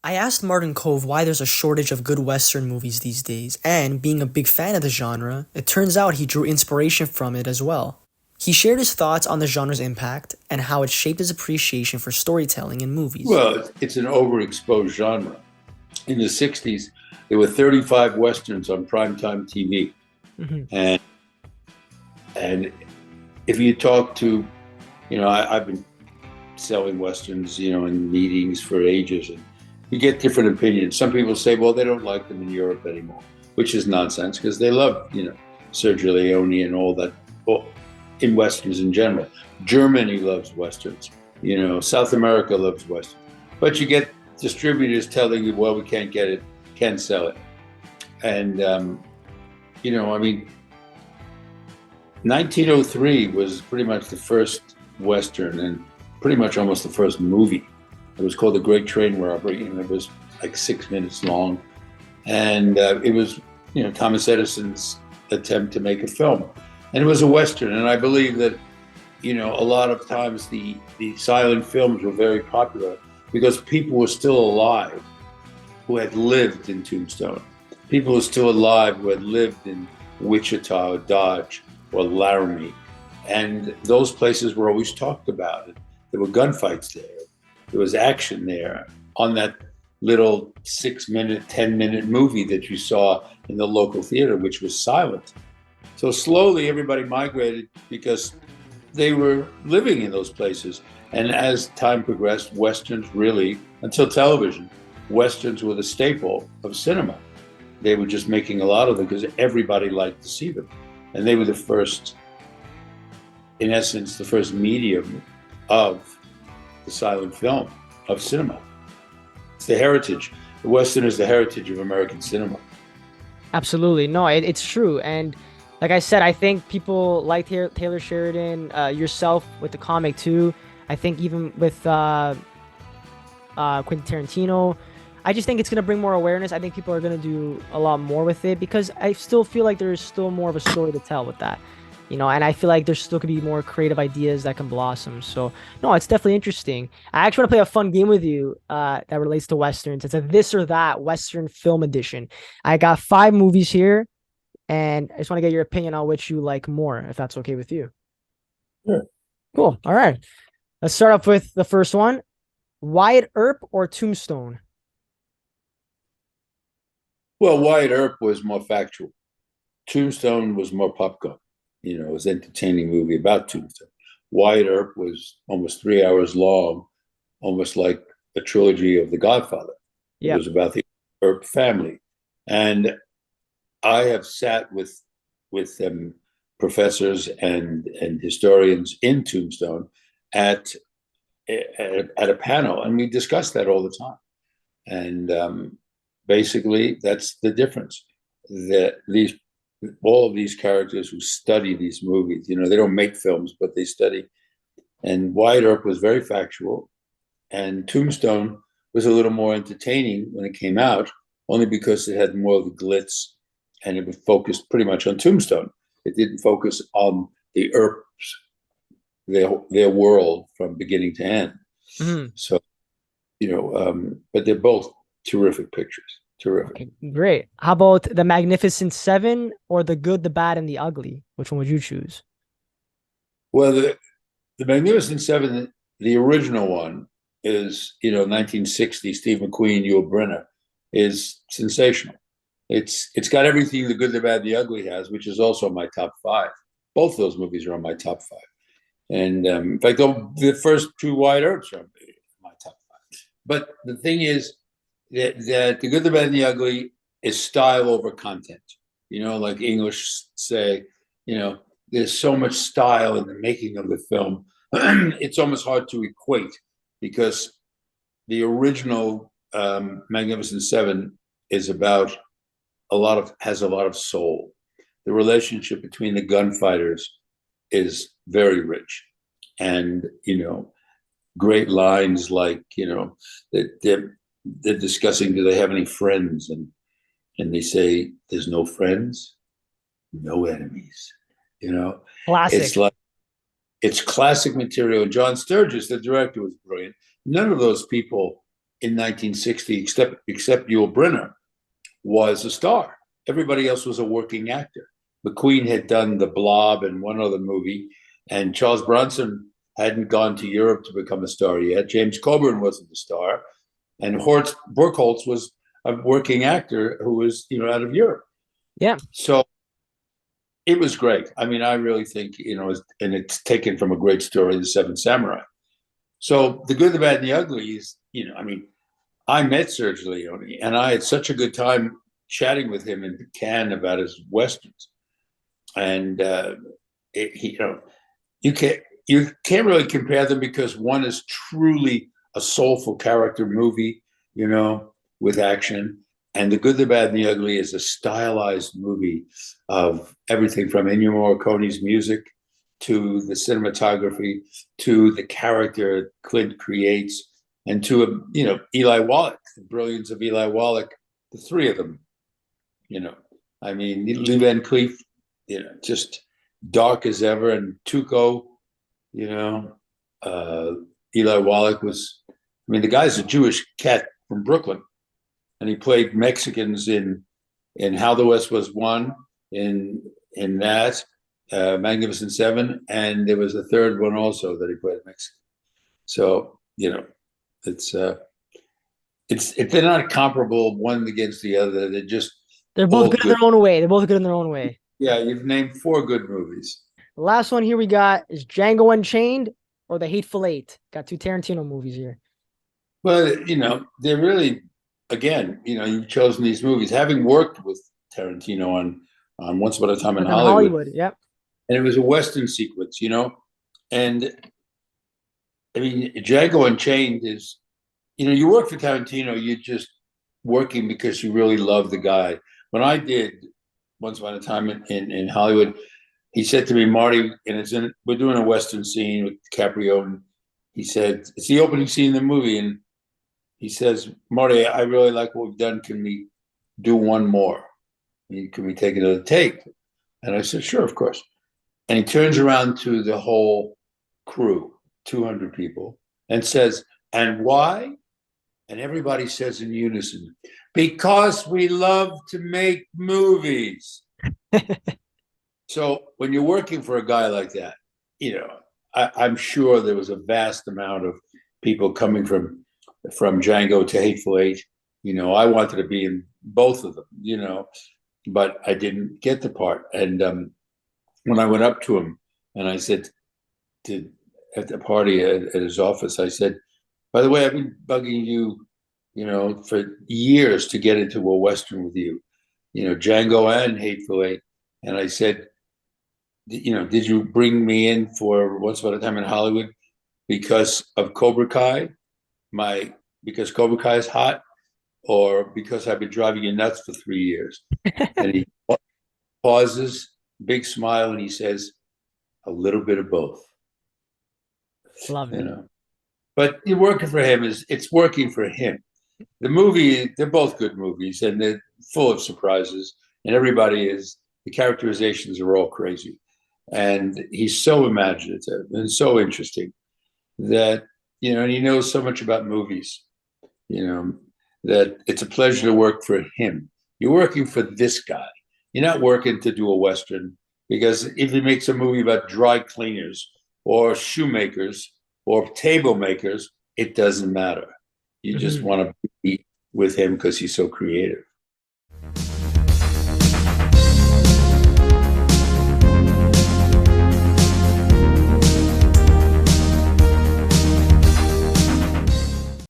I asked Martin Cove why there's a shortage of good Western movies these days, and being a big fan of the genre, it turns out he drew inspiration from it as well. He shared his thoughts on the genre's impact and how it shaped his appreciation for storytelling in movies. Well, it's an overexposed genre. In the 60s, there were 35 Westerns on primetime TV. Mhm. And and if you talk to, I've been selling Westerns, in meetings for ages, and you get different opinions. Some people say, well, they don't like them in Europe anymore, which is nonsense because they love, Sergio Leone and all that, well, in Westerns in general. Germany loves Westerns. South America loves Westerns. But you get distributors telling you, well, we can't get it, can't sell it. And, I mean, 1903 was pretty much the first Western and pretty much almost the first movie. It was called The Great Train Robbery, and it was like 6 minutes long. And it was, Thomas Edison's attempt to make a film. And it was a Western. And I believe that, a lot of times the silent films were very popular because people were still alive who had lived in Tombstone. People were still alive who had lived in Wichita or Dodge or Laramie. And those places were always talked about. There were gunfights there. There was action there on that little 6-minute, 10-minute movie that you saw in the local theater, which was silent. So slowly everybody migrated because they were living in those places. And as time progressed, Westerns really, until television, Westerns were the staple of cinema. They were just making a lot of them because everybody liked to see them. And they were the first, in essence, the first medium of the silent film, of cinema. It's the heritage. The Western is the heritage of American cinema. Absolutely. No, it's true. And like I said, I think people like Taylor Sheridan, yourself with the comic too. I think even with Quentin Tarantino, I just think it's going to bring more awareness. I think people are going to do a lot more with it because I still feel like there's still more of a story to tell with that. And I feel like there's still could be more creative ideas that can blossom. So, no, it's definitely interesting. I actually want to play a fun game with you that relates to Westerns. It's a this or that Western film edition. I got 5 movies here, and I just want to get your opinion on which you like more, if that's okay with you. Sure. Cool. All right. Let's start off with the first one. Wyatt Earp or Tombstone? Well, Wyatt Earp was more factual. Tombstone was more popcorn. It was an entertaining movie about Tombstone. Wyatt Earp was almost 3 hours long, almost like a trilogy of The Godfather. It Yeah. was about the Earp family. And I have sat with professors and historians in Tombstone at a panel, and we discussed that all the time. And basically, that's the difference. That all of these characters who study these movies, they don't make films, but they study. And Wyatt Earp was very factual, and Tombstone was a little more entertaining when it came out, only because it had more of the glitz, and it was focused pretty much on Tombstone. It didn't focus on the Earps, their world from beginning to end. Mhm. So, but they're both terrific pictures. Terrific. Okay, great. How about The Magnificent Seven or The Good, the Bad, and the Ugly? Which one would you choose? Well, the Magnificent Seven, the original one, is 1960. Steve McQueen, Yul Brynner, is sensational. It's got everything the good, the bad, the ugly has, which is also my top 5. Both those movies are on my top 5. And in fact, the first 2 Wyatt Earps are on my top 5. But the thing is that the good, the bad, and the ugly is style over content. Like English say, there's so much style in the making of the film. It's almost hard to equate because the original Magnificent Seven is about has a lot of soul. The relationship between the gunfighters is very rich, and great lines like that they're discussing, do they have any friends, and they say there's no friends, no enemies. It's Classic. like it's classic material. John Sturges, the director, was brilliant. None of those people in 1960, except Yul Brynner, was a star. Everybody else was a working actor. McQueen had done The Blob and one other movie, and Charles Bronson hadn't gone to Europe to become a star yet. James Coburn wasn't a star, and Horst Burkholz was a working actor who was, out of Europe. Yeah. So it was great. I mean, I really think, and it's taken from a great story, The Seven Samurai. So The Good, the Bad, and the Ugly is, I met Sergio Leone, and I had such a good time chatting with him in Cannes about his westerns. And you can't really compare them because one is truly a soulful character movie, with action, and The Good, the Bad, and the Ugly is a stylized movie of everything from Ennio Morricone's music to the cinematography to the character Clint creates, and to Eli Wallach, the brilliance of Eli Wallach, the three of them. I mean, Lee Van Cleef, just dark as ever, and Tuco, Eli Wallach was. I mean, the guy's a Jewish cat from Brooklyn, and he played Mexicans in How the West Was Won, in that Magnificent Seven, and there was a third one also that he played Mexican. So it's they're not comparable one against the other. They're both good in their own way. They're both good in their own way. Yeah, you've named 4 good movies. The last one here we got is Django Unchained or The Hateful Eight. Got 2 Tarantino movies here. Well, they're really, again, you've chosen these movies. Having worked with Tarantino on Once Upon a Time in Hollywood. Yep. And it was a Western sequence, and I mean, Django Unchained is, you work for Tarantino, you're just working because you really love the guy. When I did Once Upon a Time in Hollywood, he said to me, Marty, and we're doing a Western scene with DiCaprio, and he said, it's the opening scene in the movie, and he says, Marty, I really like what we've done. Can we do one more? Can we take another take? And I said, sure, of course. And he turns around to the whole crew, 200 people, and says, and why? And everybody says in unison, because we love to make movies. So when you're working for a guy like that, I'm sure there was a vast amount of people coming from Django to Hateful Eight. I wanted to be in both of them, but I didn't get the part. And when I went up to him and I said, at the party at his office, I said, by the way, I've been bugging you, for years to get into a Western with you, Django and Hateful Eight. And I said, did you bring me in for Once Upon a Time in Hollywood because of Cobra Kai? Because Cobra Kai is hot, or because I've been driving you nuts for 3 years? And he pauses, big smile, and he says, a little bit of both. Love it. But you're working for him, it's working for him. The movie, they're both good movies, and they're full of surprises, and the characterizations are all crazy. And he's so imaginative and so interesting that, and he knows so much about movies, that it's a pleasure to work for him. You're working for this guy. You're not working to do a Western, because if he makes a movie about dry cleaners or shoemakers or table makers, it doesn't matter. You just want to be with him because he's so creative.